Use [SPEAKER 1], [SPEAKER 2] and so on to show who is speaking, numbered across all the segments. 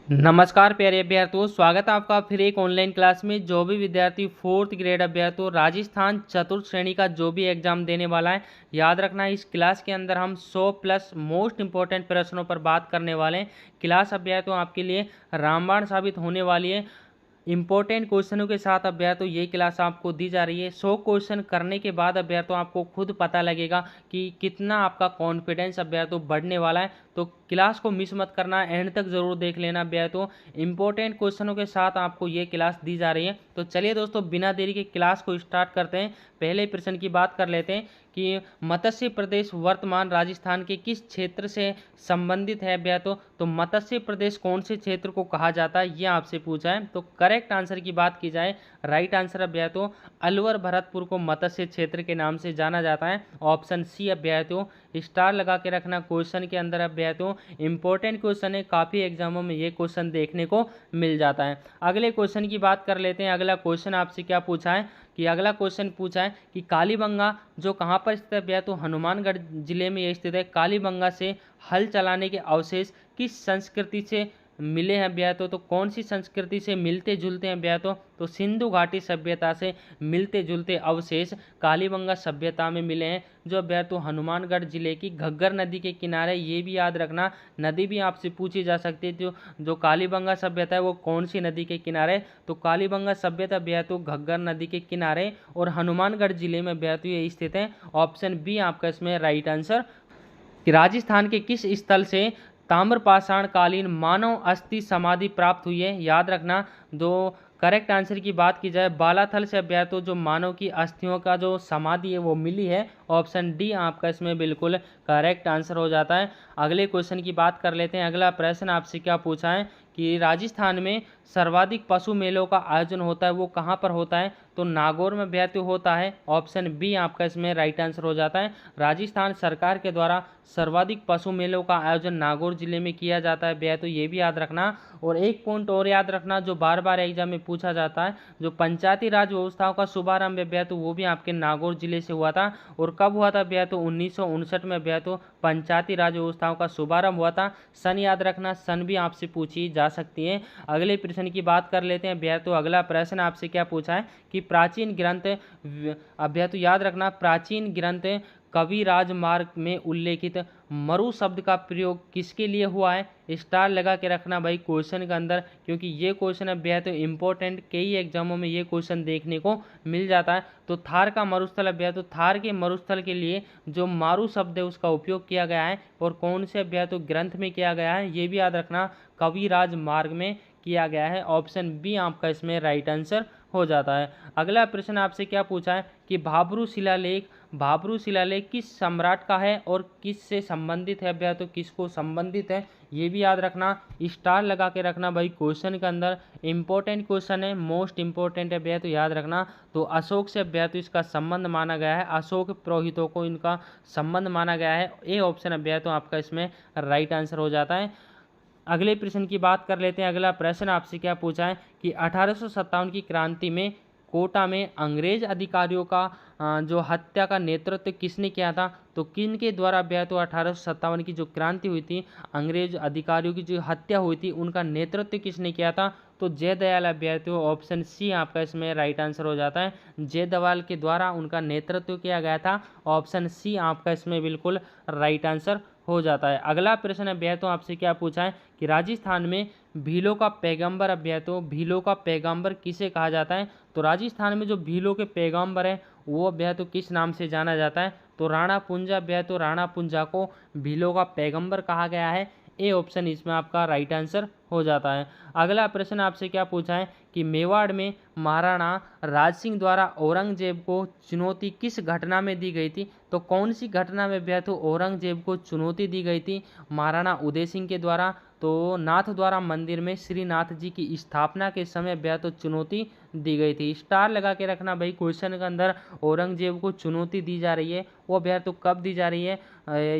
[SPEAKER 1] नमस्कार प्यारे अभ्यर्थियों, स्वागत है आपका फिर एक ऑनलाइन क्लास में। जो भी विद्यार्थी फोर्थ ग्रेड अभ्यर्थियों राजस्थान चतुर्थ श्रेणी का जो भी एग्जाम देने वाला है, याद रखना इस क्लास के अंदर हम 100 प्लस मोस्ट इंपॉर्टेंट प्रश्नों पर बात करने वाले हैं। क्लास अभ्यर्थियों आपके लिए रामबाण साबित होने वाली है। इंपॉर्टेंट क्वेश्चनों के साथ अभ्यर्थियों ये क्लास आपको दी जा रही है। 100 क्वेश्चन करने के बाद अभ्यर्थियों आपको खुद पता लगेगा कि कितना आपका कॉन्फिडेंस अभ्यर्थियों बढ़ने वाला है। तो क्लास को मिस मत करना, एंड तक जरूर देख लेना अभ्यर्थियों। इंपॉर्टेंट क्वेश्चनों के साथ आपको ये क्लास दी जा रही है। तो चलिए दोस्तों, बिना देरी के क्लास को स्टार्ट करते हैं। पहले प्रश्न की बात कर लेते हैं कि मत्स्य प्रदेश वर्तमान राजस्थान के किस क्षेत्र से संबंधित है अभ्यर्थियों। तो मत्स्य प्रदेश कौन से क्षेत्र को कहा जाता है, ये आपसे पूछा है। तो करेक्ट आंसर की बात की जाए, राइट आंसर अभ्यर्थियों अलवर भरतपुर को मत्स्य क्षेत्र के नाम से जाना जाता है। ऑप्शन सी अभ्यर्थियों, स्टार लगा के रखना क्वेश्चन के अंदर अभ्यर्थियों। इंपॉर्टेंट क्वेश्चन है, काफी एग्जामों में ये क्वेश्चन देखने को मिल जाता है। अगले क्वेश्चन की बात कर लेते हैं। अगला क्वेश्चन आपसे क्या पूछा है कि अगला क्वेश्चन पूछा है कि कालीबंगा जो कहाँ पर स्थित है, तो हनुमानगढ़ जिले में यह स्थित है। कालीबंगा से हल चलाने के अवशेष किस संस्कृति से मिले हैं अभ्यर्थियों। तो कौन सी संस्कृति से मिलते जुलते हैं अभ्यर्थियों। तो सिंधु घाटी सभ्यता से मिलते जुलते अवशेष कालीबंगा सभ्यता में मिले हैं, जो अभ्यर्थियों हनुमानगढ़ जिले की घग्गर नदी के किनारे। ये भी याद रखना, नदी भी आपसे पूछी जा सकती है। जो कालीबंगा सभ्यता है वो कौन सी नदी के किनारे। तो कालीबंगा सभ्यता अभ्यर्थियों घग्गर नदी के किनारे और हनुमानगढ़ जिले में अभ्यर्थियों ये स्थित है। ऑप्शन बी आपका इसमें राइट आंसर। कि राजस्थान के किस स्थल से ताम्रपाषाण कालीन मानव अस्थि समाधि प्राप्त हुई है। याद रखना, दो करेक्ट आंसर की बात की जाए, बालाथल से अभ्यर्थियों जो मानव की अस्थियों का जो समाधि है वो मिली है। ऑप्शन डी आपका इसमें बिल्कुल करेक्ट आंसर हो जाता है। अगले क्वेश्चन की बात कर लेते हैं। अगला प्रश्न आपसे क्या पूछा है कि राजस्थान में सर्वाधिक पशु मेलों का आयोजन होता है वो कहाँ पर होता है। तो नागौर में अभ्यर्थियों होता है। ऑप्शन बी आपका इसमें राइट आंसर हो जाता है। राजस्थान सरकार के द्वारा सर्वाधिक पशु मेलों का आयोजन नागौर जिले में किया जाता है अभ्यर्थियों, ये भी याद रखना। और एक पॉइंट और याद रखना जो बार बार एग्जाम में पूछा जाता है, जो पंचायती राज व्यवस्थाओं का शुभारंभ अभ्यर्थियों वो भी आपके नागौर जिले से हुआ था। और कब हुआ था अभ्यर्थियों, 1959 में अभ्यर्थियों पंचायती राज व्यवस्थाओं का शुभारंभ हुआ था। सन याद रखना, सन भी आपसे पूछी जा सकती है। अगले प्रश्न की बात कर लेते हैं अभ्यर्थियों। अगला प्रश्न आपसे क्या पूछा है कि प्राचीन ग्रंथ अभ्यर्थियों याद रखना, प्राचीन ग्रंथ कवि राजमार्ग में उल्लेखित मरु शब्द का प्रयोग किसके लिए हुआ है। स्टार लगा के रखना भाई क्वेश्चन के अंदर, क्योंकि ये क्वेश्चन अभ्यर्थियों इंपॉर्टेंट, कई एग्जामों में ये क्वेश्चन देखने को मिल जाता है। तो थार का मरुस्थल अभ्यर्थियों, थार के मरुस्थल के लिए जो मारू शब्द है उसका उपयोग किया गया है और कौन से अभ्यर्थियों ग्रंथ में किया गया है, ये भी याद रखना, कविराज मार्ग में किया गया है। ऑप्शन बी आपका इसमें राइट आंसर हो जाता है। अगला प्रश्न आपसे क्या पूछा है कि भाब्रू शिलालेख किस सम्राट का है और किस से संबंधित है अभ्यर्थियों, किसको संबंधित है, ये भी याद रखना। स्टार लगा के रखना भाई क्वेश्चन के अंदर, इंपॉर्टेंट क्वेश्चन है, मोस्ट इंपॉर्टेंट है अभ्यर्थियों याद रखना। तो अशोक से अभ्यर्थियों इसका संबंध माना गया है, अशोक पुरोहितों को इनका संबंध माना गया है। ए ऑप्शन अभ्यर्थियों आपका इसमें राइट आंसर हो जाता है। अगले प्रश्न की बात कर लेते हैं। अगला प्रश्न आपसे क्या पूछा है कि 1857 की क्रांति में कोटा में अंग्रेज अधिकारियों का जो हत्या का नेतृत्व किसने किया था। तो किन के द्वारा अभ्यर्थियों 1857 की जो क्रांति हुई थी, अंग्रेज अधिकारियों की जो हत्या हुई थी, उनका नेतृत्व किसने किया था। तो जयदयाल अभ्यर्थियों, ऑप्शन सी आपका इसमें राइट आंसर हो जाता है। जयदयाल के द्वारा उनका नेतृत्व किया गया था। ऑप्शन सी आपका इसमें बिल्कुल राइट आंसर हो जाता है। अगला प्रश्न अभ्यर्थियों आपसे क्या पूछा है कि राजस्थान में भीलों का पैगंबर अभ्यर्थियों, भीलों का पैगंबर किसे कहा जाता है। तो राजस्थान में जो भीलों के पैगंबर है वो अभ्यर्थियों किस नाम से जाना जाता है। तो राणा पुंजा अभ्यर्थियों, राणा पुंजा को भीलों का पैगंबर कहा गया है। ए ऑप्शन इसमें आपका राइट आंसर हो जाता है। अगला प्रश्न आपसे क्या पूछा है कि मेवाड़ में महाराणा राज सिंह द्वारा औरंगजेब को चुनौती किस घटना में दी गई थी। तो कौन सी घटना में अभ्यर्थियों औरंगजेब को चुनौती दी गई थी। महाराणा उदय सिंह के द्वारा, तो नाथ द्वारा मंदिर में श्रीनाथ जी की स्थापना के समय अभ्यर्थियों चुनौती दी गई थी। स्टार लगा के रखना भाई क्वेश्चन के अंदर, औरंगजेब को चुनौती दी जा रही है, वो अभ्यर्थियों कब दी जा रही है।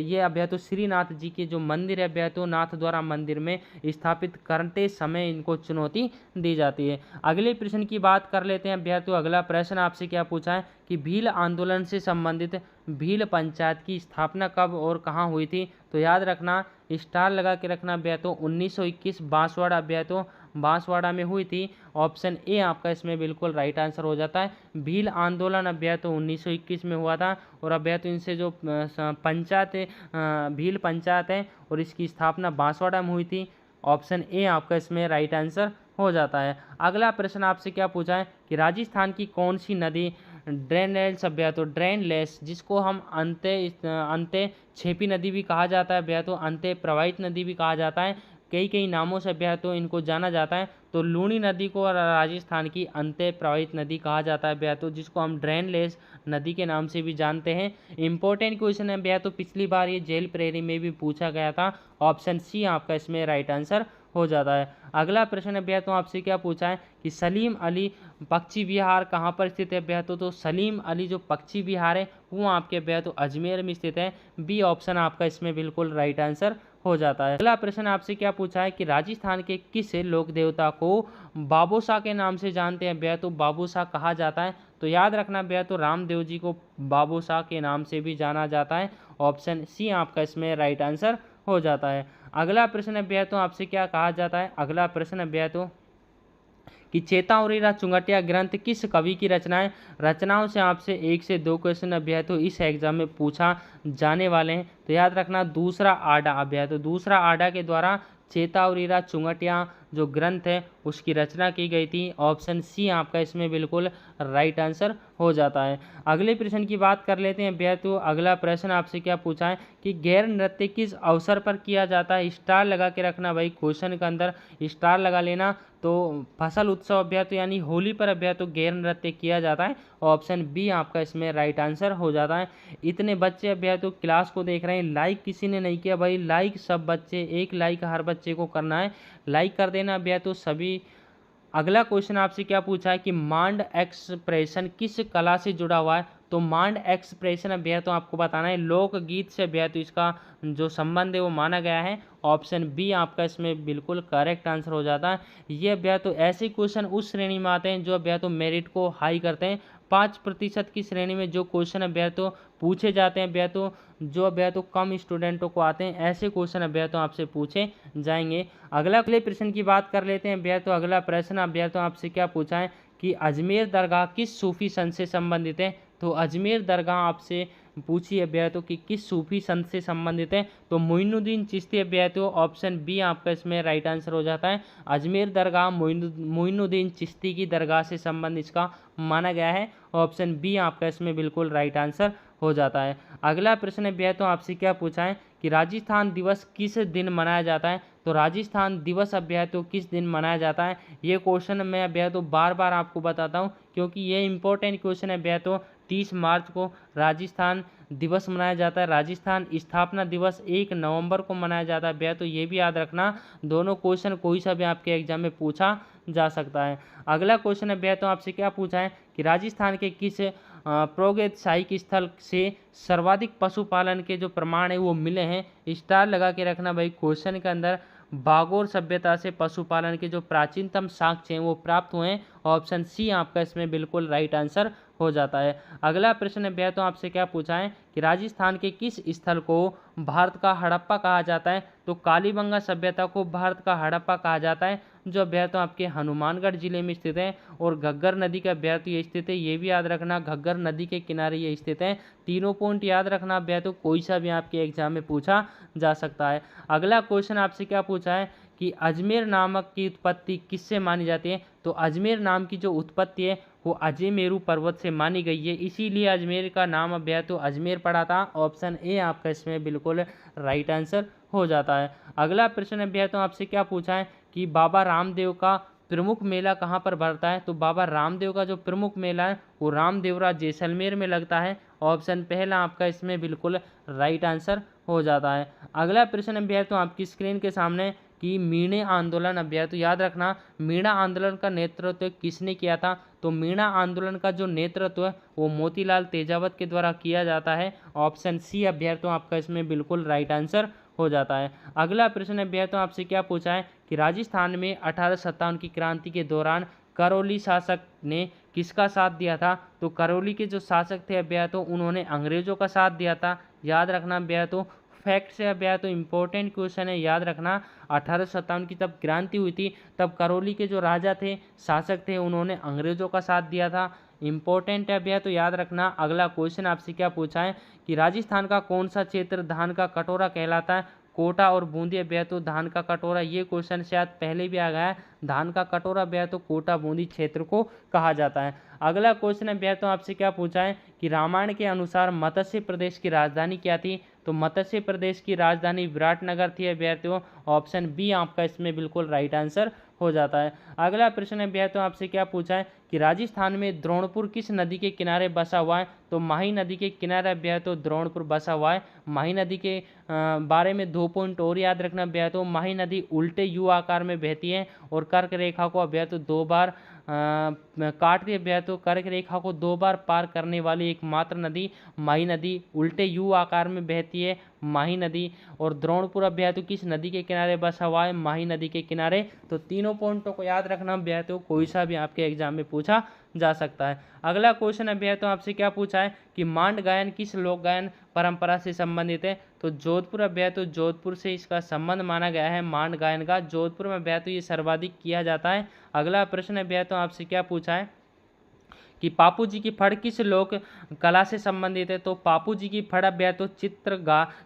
[SPEAKER 1] ये अभ्यर्थियों श्रीनाथ जी के जो मंदिर है अभ्यर्थियों नाथ द्वारा मंदिर में स्थापित करते समय इनको चुनौती दी जाती है। अगले प्रश्न की बात कर लेते हैं अभ्यर्थियों। अगला प्रश्न आपसे क्या पूछा है कि भील आंदोलन से संबंधित भील पंचायत की स्थापना कब और कहाँ हुई थी। तो याद रखना स्टार लगा के रखना अभ्यर्थों 1921 बांसवाड़ा अभ्यर्थों बांसवाड़ा में हुई थी। ऑप्शन ए आपका इसमें बिल्कुल राइट आंसर हो जाता है। भील आंदोलन अभ्यर्थों 1921 में हुआ था और अभ्यर्थों इनसे जो पंचायत भील पंचायत है और इसकी स्थापना बांसवाड़ा में हुई थी। ऑप्शन ए आपका इसमें राइट आंसर हो जाता है। अगला प्रश्न आपसे क्या पूछा है कि राजस्थान की कौन सी नदी ड्रेनलेस अभ्यर्थों ड्रेनलेस जिसको हम अंत्य छेपी नदी भी कहा जाता है अभ्यर्थों, अंत्य प्रवाहित नदी भी कहा जाता है, कई कई नामों से अभ्यर्थों इनको जाना जाता है। तो लूनी नदी को राजस्थान की अंत्य प्रवाहित नदी कहा जाता है अभ्यर्थों, जिसको हम ड्रेनलेस नदी के नाम से भी जानते हैं। इंपॉर्टेंट क्वेश्चन है अभ्यर्थों, पिछली बार ये जेल प्रेरी में भी पूछा गया था। ऑप्शन सी आपका इसमें राइट आंसर हो जाता है। अगला प्रश्न अभ्यर्थों आपसे क्या पूछा है कि सलीम अली पक्षी विहार कहाँ पर स्थित है अभ्यर्थों। तो सलीम अली जो पक्षी विहार है वो आपके अभ्यर्थों अजमेर में स्थित है। बी ऑप्शन आपका इसमें बिल्कुल राइट आंसर हो जाता है। अगला प्रश्न आपसे क्या पूछा है कि राजस्थान के किस लोक देवता को बाबोसा के नाम से जानते हैं अभ्यर्थों, बाबोसा कहा जाता है। तो याद रखना अभ्यर्थों रामदेव जी को बाबोसा के नाम से भी जाना जाता है। ऑप्शन सी आपका इसमें राइट आंसर हो जाता है। अगला प्रश्न अभ्यर्थों आपसे क्या कहा जाता है, अगला प्रश्न अभ्यर्थों कि चेतावनी चुंगटिया ग्रंथ किस कवि की रचनाओं से आपसे 1 से 2 क्वेश्चन अभ्यर्थों इस एग्जाम में पूछा जाने वाले हैं। तो याद रखना दूसरा आडा अभ्यर्थों, दूसरा आडा के द्वारा चेतावनी चुंगटिया जो ग्रंथ है उसकी रचना की गई थी। ऑप्शन सी आपका इसमें बिल्कुल राइट आंसर हो जाता है। अगले प्रश्न की बात कर लेते हैं अभ्यर्थों। अगला प्रश्न आपसे क्या पूछा है कि गैर नृत्य किस अवसर पर किया जाता है। स्टार लगा के रखना भाई, क्वेश्चन के अंदर स्टार लगा लेना। तो फसल उत्सव अभ्यर्थों यानी होली पर अभ्यर्थों गैर नृत्य किया जाता है। ऑप्शन बी आपका इसमें राइट आंसर हो जाता है। इतने बच्चे अभ्यर्थों क्लास को देख रहे हैं, लाइक किसी ने नहीं किया भाई, लाइक सब बच्चे, एक लाइक हर बच्चे को करना है, लाइक कर देना अभ्यर्थों सभी। अगला क्वेश्चन आपसे क्या पूछा है कि मांड एक्सप्रेशन किस कला से जुड़ा हुआ है। तो मांड एक्सप्रेशन अभ्यर्थों आपको बताना है लोकगीत से अभ्यर्थों इसका जो संबंध है वो माना गया है। ऑप्शन बी आपका इसमें बिल्कुल करेक्ट आंसर हो जाता है। ये अभ्यर्थों ऐसे क्वेश्चन उस श्रेणी में आते हैं जो अभ्यर्थों मेरिट को हाई करते हैं। 5% की श्रेणी में जो क्वेश्चन अभ्यर्थों पूछे जाते हैं अभ्यर्थों, जो अभ्यर्थों कम स्टूडेंटों को आते हैं, ऐसे क्वेश्चन अभ्यर्थों आपसे पूछे जाएंगे। अगले प्रश्न की बात कर लेते हैं अभ्यर्थों। अगला प्रश्न अभ्यर्थों आपसे क्या पूछा है कि अजमेर दरगाह किस सूफी संत से संबंधित है। तो अजमेर दरगाह आपसे पूछी अभ्यर्थों कि किस सूफी संत से संबंधित है। तो मोइनुद्दीन चिश्ती अभ्यर्थों, ऑप्शन बी आपका इसमें राइट आंसर हो जाता है। अजमेर दरगाह मोइनुद्दीन चिश्ती की दरगाह से संबंध इसका माना गया है। ऑप्शन बी आपका इसमें बिल्कुल राइट आंसर हो जाता है। अगला प्रश्न अभ्यर्थों आपसे क्या पूछा है कि राजस्थान दिवस किस दिन मनाया जाता है। तो राजस्थान दिवस अभ्यर्थों किस दिन मनाया जाता है। ये क्वेश्चन मैं अभ्यर्थों बार बार आपको बताता हूँ क्योंकि ये इंपॉर्टेंट क्वेश्चन है अभ्यर्थों। 30 मार्च को राजस्थान दिवस मनाया जाता है। राजस्थान स्थापना दिवस 1 नवंबर को मनाया जाता है अभ्यर्थों, ये भी याद रखना। दोनों क्वेश्चन कोई सा भी आपके एग्जाम में पूछा जा सकता है। अगला क्वेश्चन अभ्यर्थों आपसे क्या पूछा है कि राजस्थान के किस प्रागैतिहासिक स्थल से सर्वाधिक पशुपालन के जो प्रमाण है वो मिले हैं। स्टार लगा के रखना भाई, क्वेश्चन के अंदर बागोर सभ्यता से पशुपालन के जो प्राचीनतम साक्ष्य हैं वो प्राप्त हुए हैं। ऑप्शन सी आपका इसमें बिल्कुल राइट आंसर हो जाता है। अगला प्रश्न अभ्यर्थों आपसे क्या पूछा है कि राजस्थान के किस स्थल को भारत का हड़प्पा कहा जाता है। तो कालीबंगा सभ्यता को भारत का हड़प्पा कहा जाता है, जो अभ्यर्थों आपके हनुमानगढ़ जिले में स्थित है। और घग्गर नदी का अभ्यर्थी ये स्थित है, ये भी याद रखना, घग्गर नदी के किनारे ये स्थित है। तीनों पॉइंट याद रखना अभ्यर्थों, कोई सा भी आपके एग्जाम में पूछा जा सकता है। अगला क्वेश्चन आपसे क्या पूछा है कि अजमेर नामक की उत्पत्ति किससे मानी जाती है। तो अजमेर नाम की जो उत्पत्ति है वो अजयमेरु पर्वत से मानी गई है, इसीलिए अजमेर का नाम अभ्यर्थों अजमेर पड़ा था। ऑप्शन ए आपका इसमें बिल्कुल राइट आंसर हो जाता है। अगला प्रश्न अभ्यर्थों आपसे क्या पूछा है कि बाबा रामदेव का प्रमुख मेला कहाँ पर भरता है। तो बाबा रामदेव का जो प्रमुख मेला है वो रामदेवरा जैसलमेर में लगता है। ऑप्शन पहला आपका इसमें बिल्कुल राइट आंसर हो जाता है। अगला प्रश्न अभ्यर्थों आपकी स्क्रीन के सामने कि मीणे आंदोलन अभ्यर्थी, याद रखना मीणा आंदोलन का नेतृत्व किसने किया था। तो मीणा आंदोलन का जो नेतृत्व है वो मोतीलाल तेजावत के द्वारा किया जाता है। ऑप्शन सी अभ्यर्थियों आपका इसमें बिल्कुल राइट आंसर हो जाता है। अगला प्रश्न अभ्यर्थियों आपसे क्या पूछा है कि राजस्थान में 1857 की क्रांति के दौरान करौली शासक ने किसका साथ दिया था। तो करौली के जो शासक थे अभ्यर्थियों उन्होंने अंग्रेजों का साथ दिया था। याद रखना अभ्यर्थियों फैक्ट से अभ्यास, तो इंपॉर्टेंट क्वेश्चन है, याद रखना। 1857 की तब क्रांति हुई थी, तब करौली के जो राजा थे, शासक थे, उन्होंने अंग्रेजों का साथ दिया था। इंपॉर्टेंट है भैया, तो याद रखना। अगला क्वेश्चन आपसे क्या पूछा है कि राजस्थान का कौन सा क्षेत्र धान का कटोरा कहलाता है? कोटा और बूंदी भैया, तो धान का कटोरा, ये क्वेश्चन शायद पहले भी आ गया है। धान का कटोरा भैया तो कोटा बूंदी क्षेत्र को कहा जाता है। अगला क्वेश्चन है भैया, तो आपसे क्या पूछा है कि रामायण के अनुसार मत्स्य प्रदेश की राजधानी क्या थी? तो मत्स्य प्रदेश की राजधानी विराटनगर थी अभ्यर्थियों। ऑप्शन बी आपका इसमें बिल्कुल राइट आंसर हो जाता है। अगला प्रश्न है भैया, तो आपसे क्या पूछा है कि राजस्थान में द्रोणपुर किस नदी के किनारे बसा हुआ है? तो माही नदी के किनारे भैया तो द्रोणपुर बसा हुआ है। माही नदी के बारे में 2 पॉइंट और याद रखना भैया, तो माही नदी उल्टे यू आकार में बहती है और कर्क रेखा को भैया तो 2 बार काटती है भैया, तो कर्क रेखा को 2 बार पार करने वाली एकमात्र नदी माही नदी उल्टे यू आकार में बहती है माही नदी। और द्रोणपुर भैया तो किस नदी के किनारे बसा हुआ है? माही नदी के किनारे। तो तीनों पॉइंटों को याद रखना भैया, तो कोई सा भी आपके एग्जाम में पूछा जा सकता है। अगला क्वेश्चन है भैया, तो आपसे क्या पूछा है कि मांड गायन किस लोक गायन परंपरा से संबंधित है? तो जोधपुर भैया, तो जोधपुर से इसका संबंध माना गया है मांड गायन का। जोधपुर में भैया तो ये सर्वाधिक किया जाता है। अगला प्रश्न है भैया, तो आपसे क्या पूछा है कि पापू जी की फड़ किस लोक कला से संबंधित है? तो पापू जी की फड़ भैया तो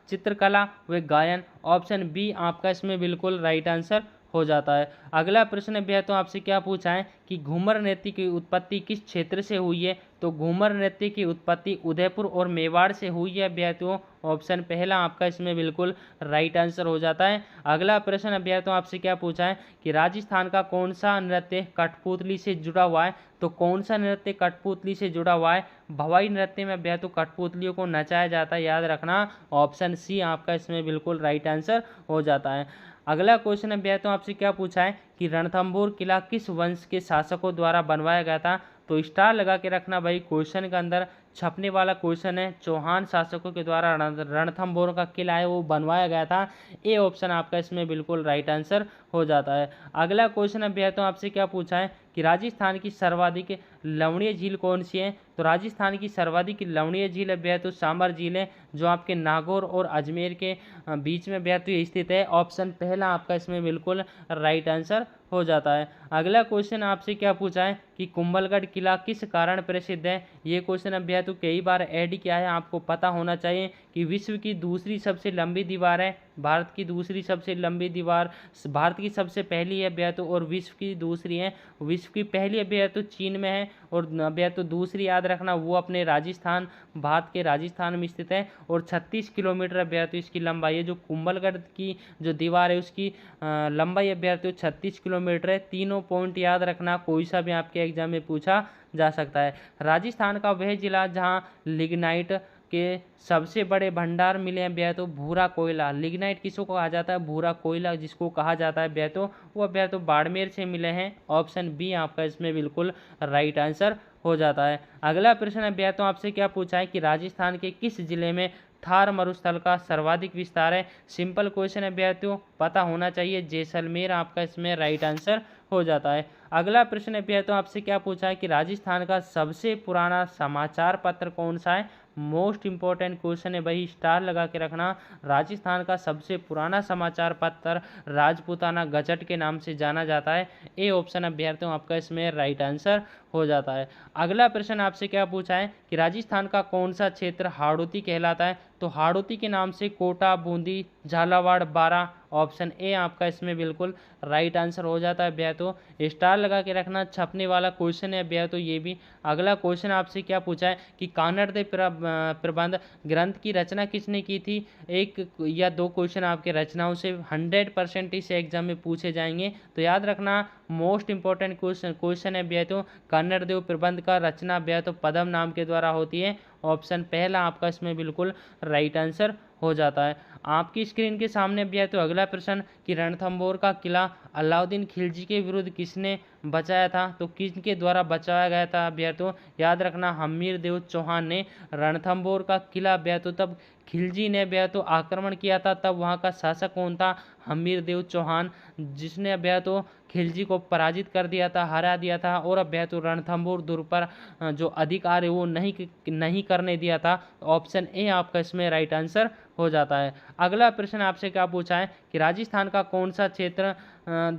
[SPEAKER 1] चित्रकला व गायन। ऑप्शन बी आपका इसमें बिल्कुल राइट आंसर हो जाता है। अगला प्रश्न भैया, तो आपसे क्या पूछा है कि घूमर नृत्य की उत्पत्ति किस क्षेत्र से हुई है? तो घूमर नृत्य की उत्पत्ति उदयपुर और मेवाड़ से हुई है भैया, तो ऑप्शन पहला आपका इसमें बिल्कुल राइट आंसर हो जाता है। अगला प्रश्न भैया, तो आपसे क्या पूछा है कि राजस्थान का कौन सा नृत्य कठपुतली से जुड़ा हुआ है? तो कौन सा नृत्य कठपुतली से जुड़ा हुआ है? भवाई नृत्य में भैया तो कठपुतलियों को नचाया जाता है, याद रखना। ऑप्शन सी आपका इसमें बिल्कुल राइट आंसर हो जाता है। अगला क्वेश्चन है भैया, तो आपसे क्या पूछा है कि रणथंभौर किला किस वंश के शासकों द्वारा बनवाया गया था? तो स्टार लगा के रखना भाई, क्वेश्चन के अंदर छपने वाला क्वेश्चन है। चौहान शासकों के द्वारा रणथंभौर का किला है वो बनवाया गया था। ए ऑप्शन आपका इसमें बिल्कुल राइट आंसर हो जाता है। अगला क्वेश्चन है भैया, तो आपसे क्या पूछा है कि राजस्थान की सर्वाधिक लवणीय झील कौन सी है? तो राजस्थान की सर्वाधिक लवणीय झील है भैया तो सांबर झील है, जो आपके नागौर और अजमेर के बीच में भैया तो ये स्थित है। ऑप्शन पहला आपका इसमें बिल्कुल राइट आंसर हो जाता है। अगला क्वेश्चन आपसे क्या पूछा है कि कुंभलगढ़ किला किस कारण प्रसिद्ध है? ये क्वेश्चन अब भैया तो कई बार ऐड किया है, आपको पता होना चाहिए कि विश्व की दूसरी सबसे लंबी दीवार है, भारत की दूसरी सबसे लंबी दीवार, भारत की सबसे पहली है भैया तो, और विश्व की दूसरी है। विश्व की पहली भैया तो चीन में है, और भैया तो दूसरी याद रखना वो अपने राजस्थान, भारत के राजस्थान में स्थित है, और 36 किलोमीटर भैया तो इसकी लंबाई है। जो कुंभलगढ़ की जो दीवार है उसकी लंबाई भैया तो 36 किलोमीटर है। तीनों पॉइंट याद रखना, कोई सा भी आपके एग्जाम में पूछा जा सकता है। राजस्थान का वह जिला जहां लिग्नाइट के सबसे बड़े भंडार मिले हैं भैया तो भूरा कोयला। लिग्नाइट किसको कहा जाता है? भूरा कोयला जिसको कहा जाता है भैया तो वो भैया तो बाड़मेर से मिले हैं। ऑप्शन बी आपका इसमें बिल्कुल राइट आंसर हो जाता है। अगला प्रश्न है भैया तो आपसे क्या पूछा है कि राजस्थान के किस जिले में थार मरुस्थल का सर्वाधिक विस्तार है? सिंपल क्वेश्चन है भैया तो पता होना चाहिए, जैसलमेर आपका इसमें राइट आंसर हो जाता है। अगला प्रश्न है भैया तो आपसे क्या पूछा है कि राजस्थान का सबसे पुराना समाचार पत्र कौन सा है? मोस्ट इंपॉर्टेंट क्वेश्चन है भाई, स्टार लगा के रखना। राजस्थान का सबसे पुराना समाचार पत्र राजपूताना गजट के नाम से जाना जाता है। ए ऑप्शन अभ्यर्थियों आपका इसमें राइट आंसर हो जाता है। अगला प्रश्न आपसे क्या पूछा है कि राजस्थान का कौन सा क्षेत्र हाड़ौती कहलाता है? तो हाड़ौती के नाम से कोटा, बूंदी, झालावाड़, बारां। ऑप्शन ए आपका इसमें बिल्कुल राइट आंसर हो जाता है भैया तो। स्टार लगा के रखना, छपने वाला क्वेश्चन है भैया तो ये भी। अगला क्वेश्चन आपसे क्या पूछा है कि कानड़ देव प्रबंध ग्रंथ की रचना किसने की थी? 1 या 2 क्वेश्चन आपके रचनाओं से 100% इस एग्जाम में पूछे जाएंगे, तो याद रखना मोस्ट इंपॉर्टेंट क्वेश्चन है भैया तो। कन्नड़ देव प्रबंध का रचना भैया तो पद्म नाम के द्वारा होती है। ऑप्शन पहला आपका इसमें बिल्कुल राइट आंसर हो जाता है। आपकी स्क्रीन के सामने भैया तो अगला प्रश्न कि रणथंभौर का किला अलाउद्दीन खिलजी के विरुद्ध किसने बचाया था? तो किसके द्वारा बचाया गया था भैया तो? याद रखना हमीर देव चौहान ने रणथंभौर का किला भैया तो तब खिलजी ने भैया तो आक्रमण किया था तब वहाँ का शासक कौन था? हमीरदेव चौहान, जिसने भैया तो खिलजी को पराजित कर दिया था, हरा दिया था और अब भैया तो रणथंभौर दुर्ग पर जो अधिकार है वो नहीं करने दिया था। ऑप्शन ए आपका इसमें राइट आंसर हो जाता है। अगला प्रश्न आपसे क्या पूछा है कि राजस्थान का कौन सा क्षेत्र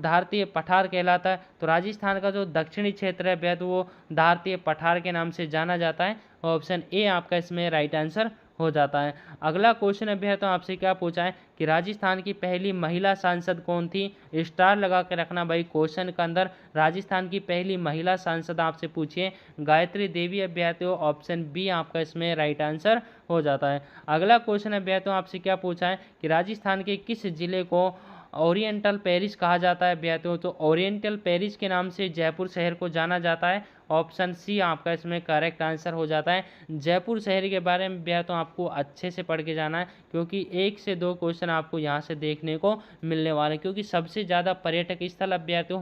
[SPEAKER 1] भारतीय पठार कहलाता है? तो राजस्थान का जो दक्षिणी क्षेत्र है भैया तो वो भारतीय पठार के नाम से जाना जाता है। ऑप्शन ए आपका इसमें राइट आंसर हो जाता है। अगला क्वेश्चन है भैया तो आपसे क्या पूछा है कि राजस्थान की पहली महिला सांसद कौन थी? स्टार लगा के रखना भाई क्वेश्चन के अंदर। राजस्थान की पहली महिला सांसद आपसे पूछिए गायत्री देवी है भैया तो ऑप्शन बी आपका इसमें राइट आंसर हो जाता है। अगला क्वेश्चन है भैया तो आपसे क्या पूछा है कि राजस्थान के किस जिले को ओरिएंटल पेरिस कहा जाता है भैया तो ओरिएंटल पेरिस के नाम से जयपुर शहर को जाना जाता है। ऑप्शन सी आपका इसमें करेक्ट आंसर हो जाता है। जयपुर शहर के बारे में भैया तो आपको अच्छे से पढ़ के जाना है क्योंकि 1 से 2 क्वेश्चन आपको यहाँ से देखने को मिलने वाले हैं, क्योंकि सबसे ज़्यादा पर्यटक स्थल अब भैया तो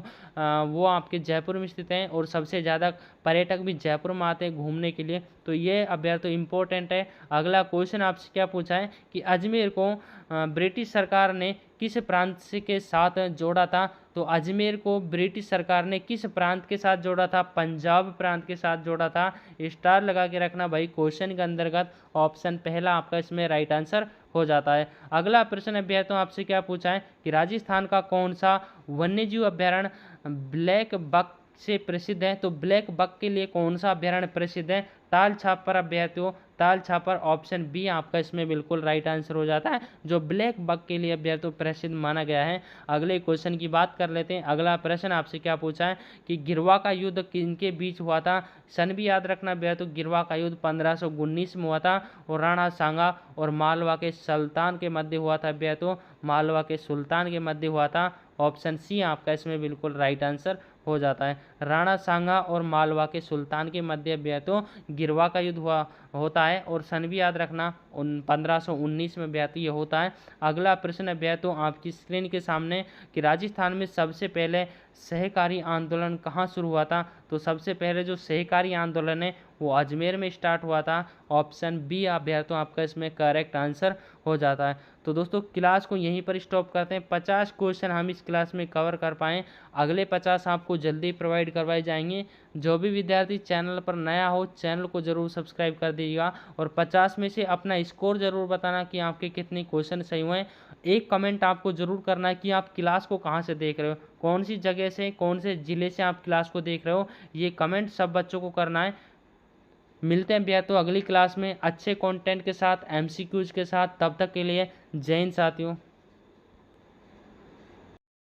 [SPEAKER 1] वो आपके जयपुर में स्थित हैं और सबसे ज़्यादा पर्यटक भी जयपुर में आते हैं घूमने के लिए, तो ये अब भैया तो इम्पोर्टेंट है। अगला क्वेश्चन आपसे क्या पूछा है कि अजमेर को ब्रिटिश सरकार ने किस प्रांत के साथ जोड़ा था? तो अजमेर को ब्रिटिश सरकार ने किस प्रांत के साथ जोड़ा था? पंजाब प्रांत के साथ जोड़ा था। स्टार लगा के रखना भाई क्वेश्चन के अंतर्गत। ऑप्शन पहला आपका इसमें राइट आंसर हो जाता है। अगला प्रश्न है भैया तो आपसे क्या पूछा है कि राजस्थान का कौन सा वन्यजीव अभ्यारण्य ब्लैक बक से प्रसिद्ध है? तो ब्लैक बक के लिए कौन सा अभ्यारण्य प्रसिद्ध है? ताल छापर अभ्यारण्य। ताल छापर ऑप्शन बी आपका इसमें बिल्कुल राइट आंसर हो जाता है, जो ब्लैक बक के लिए अभ्यारण्य प्रसिद्ध माना गया है। अगले क्वेश्चन की बात कर लेते हैं। अगला प्रश्न आपसे क्या पूछा है कि गिरवा का युद्ध किनके बीच हुआ था? सन भी याद रखना भैया तो गिरवा का युद्ध 1519 में हुआ था और राणा सांगा और मालवा के सुल्तान के मध्य हुआ था भैया तो मालवा के सुल्तान के मध्य हुआ था। ऑप्शन सी आपका इसमें बिल्कुल राइट आंसर हो जाता है। राणा सांगा और मालवा के सुल्तान के मध्य भैया तो गिरवा का युद्ध होता है और सन भी याद रखना 1519 में भैया तो ये होता है। अगला प्रश्न है भैया तो आपकी स्क्रीन के सामने कि राजस्थान में सबसे पहले सहकारी आंदोलन कहाँ शुरू हुआ था? तो सबसे पहले जो सहकारी आंदोलन है वो अजमेर में स्टार्ट हुआ था। ऑप्शन बी आप भैया तो आपका इसमें करेक्ट आंसर हो जाता है। तो दोस्तों क्लास को यहीं पर स्टॉप करते हैं। 50 क्वेश्चन हम इस क्लास में कवर कर पाएँ, अगले 50 आपको जल्दी प्रोवाइड करवाए जाएंगे। जो भी विद्यार्थी चैनल पर नया हो चैनल को जरूर सब्सक्राइब कर दीजिएगा और 50 में से अपना स्कोर जरूर बताना कि आपके कितने क्वेश्चन सही हुए हैं। एक कमेंट आपको जरूर करना है कि आप क्लास को कहाँ से देख रहे हो, कौन सी जगह से, कौन से ज़िले से आप क्लास को देख रहे हो, ये कमेंट सब बच्चों को करना है। मिलते हैं भैया तो अगली क्लास में अच्छे कंटेंट के साथ, MCQs के साथ। तब तक के लिए जय हिंद साथियों।